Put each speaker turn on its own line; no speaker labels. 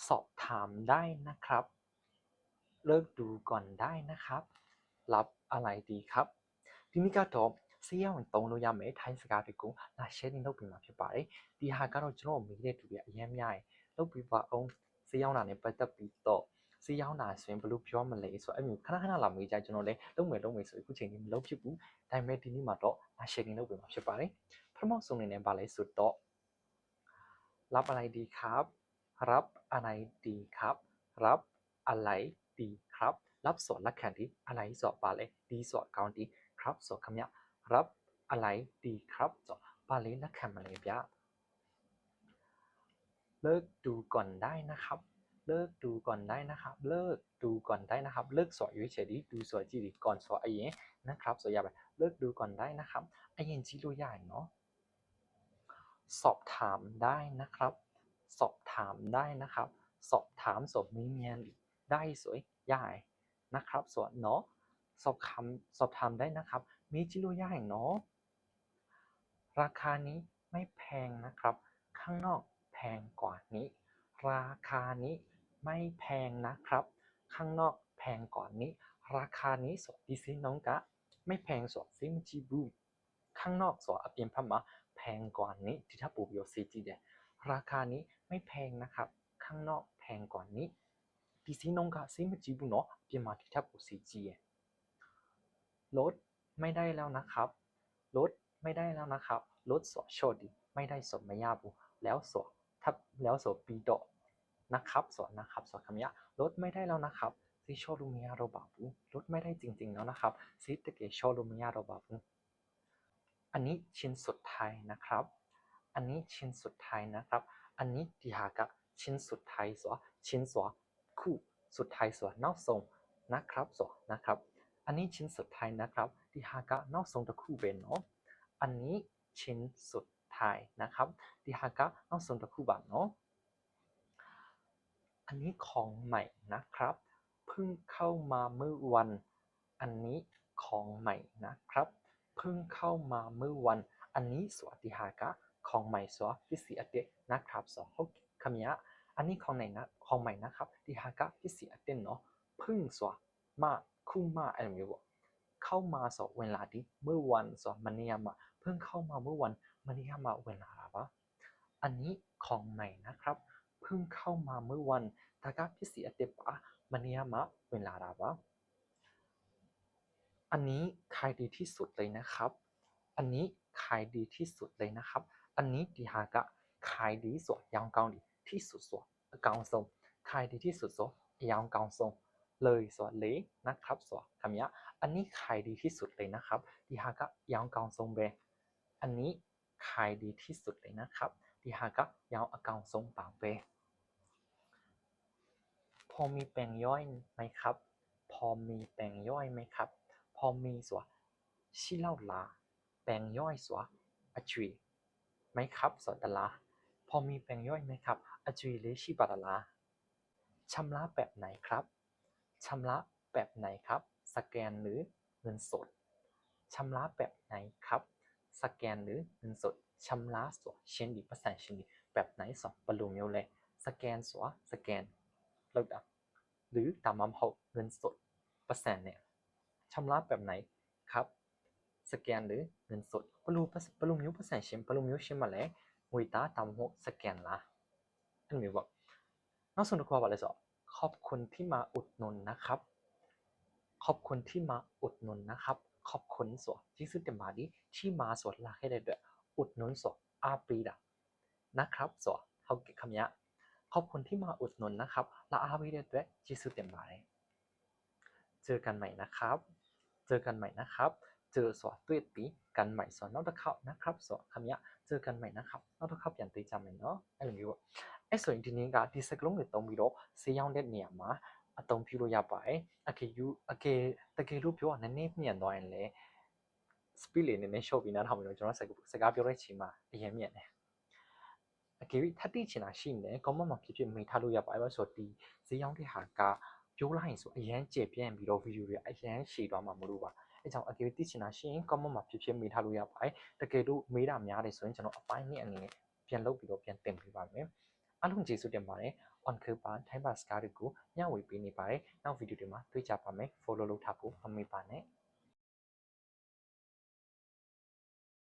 สอบถามได้นะครับเลิกดูก่อนได้นะครับรับอะไรดีครับဒီနေ့ကတော့ဆေးရောင်တုံးလို့ရမယ်ထိုင်းစကားတွေကိုလာ sharing လုပ်ပြီးမှာဖြစ်ပါတယ်ဒီဟာကတော့ကျွန်တော်မေးတဲ့သူတွေအများများရင်လုပ်ပြီးပါအောင်ဆေးရောင်တာနဲ့ပတ်သက်ပြီးတော့ဆေးရောင်တာဆိုရင်ဘယ်လိုပြောမလဲဆိုတော့အဲ့မျိုးခဏခဏလာမေးကြကျွန်တော်လည်းလုပ်မယ်ဆိုအခုချိန်ကြီးမလုပ်ဖြစ်ဘူးဒါပေမဲ့ဒီနေ့မှာတော့လာ sharing လုပ်ပြီးမှာဖြစ်ပါတယ်ပထမဆုံးအနေနဲ့ဗာလဲဆိုတော့รับอะไรดีครับรับอะไรดีครับรับอะไรดีครับรับส่วนละแค่ดีอะไรส่วนบาเลยดีส่วนกาวดีครับส่วนคำนี้รับอะไรดีครับส่วนบาเลยละแค่มาเลยဗျเลิกดูก่อนได้นะครับเลิกดูก่อนได้นะครับเลิกดูก่อนได้นะครับเลิกสวยอยู่เฉยดีดูสวยจีดีก่อนสวยไอ้ยังนะครับสวยยาวไปเลิกดูก่อนได้นะครับไอ้ยังจีรู้ใหญ่เนาะสอบถามได้นะครับสอบถามได้นะครับสอบถามสอบมีเมียนได้สวยใหญ่นะครับส่วนเนาะสอบถามได้นะครับมีจิโร่ใหญ่เนาะราคานี้ไม่แพงนะครับข้างนอกแพงกว่านี้ราคานี้ไม่แพงนะครับข้างนอกแพงกว่านี้ราคานี้สดดีซิน้องกะไม่แพงสดซิมจิบูข้างนอกสดอเปียนพม่าแพงกว่านี้ที่ถ้าปูโยซีจีเดราคานี้ไม่แพงนะครับข้างนอกแพงกว่านี้ဒီစီနှုန်းကစိတ်မကြည့်ဘူးเนาะပြင်မာတစ်ထပ်ကိုစီကြည့်ရลดไม่ได้แล้วนะครับลดไม่ได้แล้วนะครับลดสอโชดีไม่ได้สไม่ยาบูแล้วสอทับแล้วสอปีโดนะครับสอนะครับสอคำนี้ลดไม่ได้แล้วนะครับซีโชลูมิยาโรบาบูลดไม่ได้จริงๆแล้วนะครับซีตะเกโชลูมิยาโรบาบูอันนี้ชิ้นสุดท้ายนะครับอันนี้ชิ้นสุดท้ายนะครับอันนี้ที่หากะชิ้นสุดท้ายสอชิ้นสอคู่สุดท้ายส่วนนอกทรงนะครับส่วนนะครับอันนี้ชิ้นสุดท้ายนะครับที่หากะนอกทรงตะคู่เป็นเนาะอันนี้ชิ้นสุดท้ายนะครับที่หากะนอกทรงตะคู่บานเนาะอันนี้ของใหม่นะครับเพิ่งเข้ามาเมื่อวันอันนี้ของใหม่นะครับเพิ่งเข้ามาเมื่อวันอันนี้ส่วนที่หากะของใหม่ส่วนที่สีอเดนะครับส่วนคำนี้อันนี้ของไหนนะของใหม่นะครับที่หากะที่สีอเดนเนาะเพิ่งส่วนมาคู่มาอะไรแบบนี้เข้ามาสอบเวลาดิเมื่อวันสอบมันเนียมาเพิ่งเข้ามาเมื่อวันมันเนียมาเวลาอะไรวะอันนี้ของใหม่นะครับเพิ่งเข้ามาเมื่อวันตากาพิเศษเดปะมันเนียมาเวลาอะไรวะอันนี้ขายดีที่สุดเลยนะครับอันนี้ขายดีที่สุดเลยนะครับอันนี้ดิฮากะขายดีสุดยังเกาหลีที่สุดส่วนเกาทรงขายดีที่สุดส่วนยังเกาทรงเลยส่วนเล็กนะครับส่วนคำนี้อันนี้ขายดีที่สุดเลยนะครับดิฮากะยังเกาทรงเบอันนี้ขายดีที่สุดเลยนะครับดิฮากะยังเกาทรงปากเบพอมีแปลงย่อยไหมครับพอมีแปลงย่อยไหมครับพอมีส่วนชิเล่าลาแปลงย่อยส่วนอจุยไหมครับส่วนตลาพอมีแปลงย่อยไหมครับอจุยเลชิบาตลาชำระแบบไหนครับชำระแบบไหนครับสแกนหรือเงินสดชำระแบบไหนครับสแกนหรือเงินสดชำระส่วนเช่นดีภาษาเช่นดีแบบไหนสองปรุงเยอะเลยสแกนส่วนสแกนแล้วดับหรือตามมาหกเงินสดภาษาเนี่ยชำระแบบไหนครับสแกนหรือเงินสดปรุงเยอะภาษาเช่นปรุงเยอะเช่นมาแล้วงวยตาตามหกสแกนละอันนี้บอกนอกส่วนตัวอะไรสอบขอบคุณที่มาอุดหนุนนะครับขอบคุณที่มาอุดหนุนนะครับขอบคุณส่วนที่ซื้อเต็มบาดีที่มาส่วนหลักให้ได้ด้วยอุดหนุนส่วนอาปีดะนะครับส่วนเขาเก็บคำนี้ขอบคุณที่มาอุดหนุนนะครับและอาปีได้ด้วยที่ซื้อเต็มบาดีเจอกันใหม่นะครับเจอกันใหม่นะครับเจอส่วนตัวตีกันใหม่ส่วนนอกตะเข้านะครับส่วนคำนี้เจอกันใหม่นะครับนอกตะเข้าอย่างตีจำเลยเนาะไอ้หนูว่าအဲ့ဆိုရင်ဒီနေ့ကဒီစကလုံးတွေတုံးပြီးတော့ဆေးရောင်းတဲ့နေရာမှာအသုံးပြုလို့ရပါတယ်အကေတကယ်လို့ပြောရနည်းနည်းမြန်သွားရင်လည်း speed လေးနည်းနည်း short ပြီးနားထောင်ပြီးတော့ကျွန်တော်စကားပြောတဲ့ချိန်မှာအရင်မြန်တယ်အကေထပ်တိချင်တာရှိနေတယ် comment မှာဖြစ်မိထားလို့ရပါတယ်ဆိုတော့ဒီဈေးရောင်းတဲ့ဟာကပြောလိုက်ရင်ဆိုအရင်ကျေပြန့်ပြီးတော့ video တွေအရင်ရှည်သွားမှာမလို့ပါအဲကြောင့်အကေတိချင်တာရှိရင် comment မှာဖြစ်မိထားလို့ရပါတယ်တကယ်လို့မေးတာများတယ်ဆိုရင်ကျွန်တော်အပိုင်းနဲ့အနေနဲ့ပြန်လုပ်ပြီးတော့ပြန်တင်ပေးပါမယ်အားလုံးကျေးဇူးတင်ပါတယ် on คือပါထိုင်းပါစကားတွေကိုမျှဝေပေးနေပါတယ်နောက်ဗီဒီယိုတွေမှာတွေ့ကြပါမယ် follow လုပ်ထားဖို့မမေ့ပါနဲ့